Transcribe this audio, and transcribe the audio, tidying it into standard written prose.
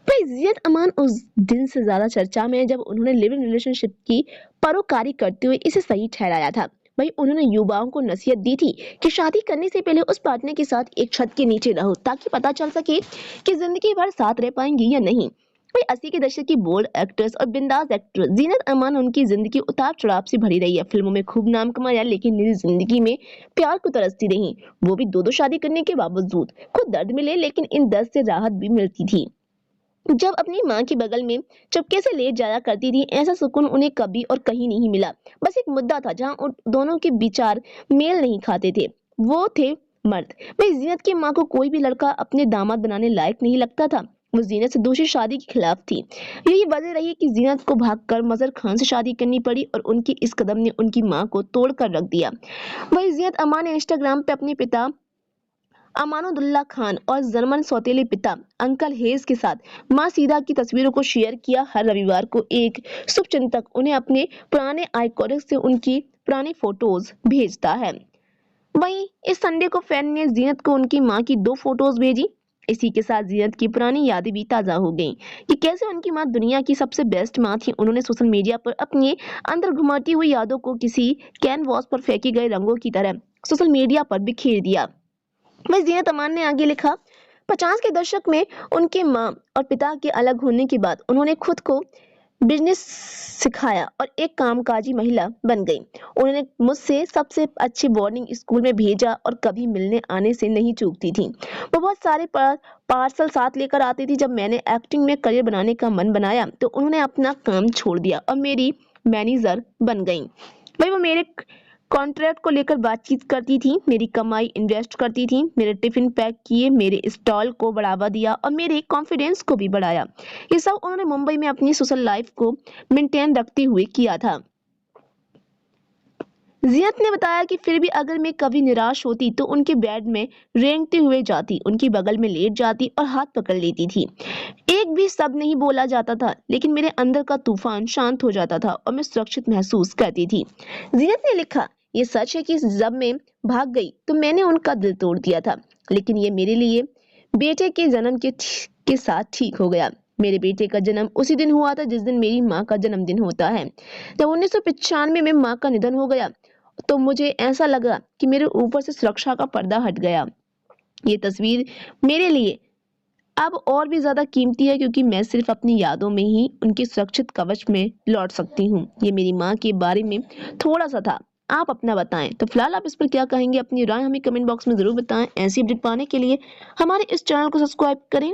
भाई जियत अमान उस दिन से ज्यादा चर्चा में है जब उन्होंने लिव इन रिलेशनशिप की परोकारी करते हुए इसे सही ठहराया था। भाई उन्होंने युवाओं को नसीहत दी थी कि शादी करने से पहले उस पार्टनर के साथ एक छत के नीचे रहो ताकि पता चल सके कि जिंदगी भर साथ रह पाएंगी या नहीं। भाई 80 के दशक की बोल्ड एक्ट्रेस और बिंदास एक्ट्रेस जीनत अमान उनकी जिंदगी उतार चढ़ाव से भरी रही है। फिल्मों में खूब नाम कमाया लेकिन निजी जिंदगी में प्यार को तरसती रही, वो भी दो शादी करने के बावजूद। खुद दर्द मिले लेकिन इन दर्द से राहत भी मिलती थी। जब अपनी माँ के बगल में चुपके से लेट जाया करती थी, ऐसा सुकून उन्हें कभी और कहीं नहीं मिला। बस एक मुद्दा था जहाँ उन दोनों के विचार मेल नहीं खाते थे, वो थे मर्द। भाई जीनत की माँ को कोई भी लड़का अपने दामाद बनाने लायक नहीं लगता था। वो जीनत से दूसरी शादी के खिलाफ थी। यही वजह रही कि जीनत को भागकर मजहर खान से शादी करनी पड़ी और उनके इस कदम ने उनकी माँ को तोड़कर रख दिया। वही जियत अमान ने इंस्टाग्राम पे अपने पिता अमानुल्लाह खान और जर्मन सौतेले पिता अंकल हेज के साथ मां सीदा की तस्वीरों को शेयर किया। हर रविवार को एक शुभचिंतक उन्हें अपने पुराने आइकॉनिक से उनकी पुरानी फोटोज भेजता है। वहीं इस संडे को फैन ने जीनत को उनकी मां की 2 फोटोज भेजी। इसी के साथ जीनत की पुरानी यादें भी ताजा हो गईं कि कैसे उनकी मां दुनिया की सबसे बेस्ट मां थी। उन्होंने सोशल मीडिया पर अपने अंदर घुमाती हुई यादों को किसी कैनवास पर फेंके गए रंगों की तरह सोशल मीडिया पर बिखेर दिया। वही जियत अमान ने आगे लिखा, 50 के दशक में उनके माँ और पिता के अलग होने के बाद उन्होंने खुद को बिजनेस सिखाया और एक कामकाजी महिला बन गई। उन्होंने मुझसे सबसे अच्छे बोर्डिंग स्कूल में भेजा और कभी मिलने आने से नहीं चूकती थी। वो बहुत सारे पार्सल साथ लेकर आती थी। जब मैंने एक्टिंग में करियर बनाने का मन बनाया तो उन्होंने अपना काम छोड़ दिया और मेरी मैनेजर बन गई। भाई वो मेरे कॉन्ट्रैक्ट को लेकर बातचीत करती थी, मेरी कमाई इन्वेस्ट करती थी, मेरे टिफिन पैक किए, मेरे स्टॉल को बढ़ावा दिया और मेरे कॉन्फिडेंस को भी बढ़ाया। ये सब उन्होंने मुंबई में अपनी सोशल लाइफ को मेंटेन रखते हुए किया था। जियत ने बताया कि फिर भी अगर मैं कभी निराश होती तो उनके बेड में रेंगते हुए जाती, उनकी बगल में लेट जाती और हाथ पकड़ लेती थी। एक भी शब्द नहीं बोला जाता था लेकिन मेरे अंदर का तूफान शांत हो जाता था और मैं सुरक्षित महसूस करती थी। जियत ने लिखा, ये सच है कि जब मैं भाग गई तो मैंने उनका दिल तोड़ दिया था, लेकिन ये मेरे लिए बेटे के जन्म के साथ ठीक हो गया। मेरे बेटे का जन्म उसी दिन हुआ था जिस दिन मेरी माँ का जन्मदिन होता है। जब 1995 में माँ का निधन हो गया तो मुझे ऐसा लगा कि मेरे ऊपर से सुरक्षा का पर्दा हट गया। ये तस्वीर मेरे लिए अब और भी ज्यादा कीमती है क्योंकि मैं सिर्फ अपनी यादों में ही उनके सुरक्षित कवच में लौट सकती हूँ। ये मेरी माँ के बारे में थोड़ा सा था। आप अपना बताएं। तो फिलहाल आप इस पर क्या कहेंगे, अपनी राय हमें कमेंट बॉक्स में जरूर बताएं। ऐसी अपडेट पाने के लिए हमारे इस चैनल को सब्सक्राइब करें।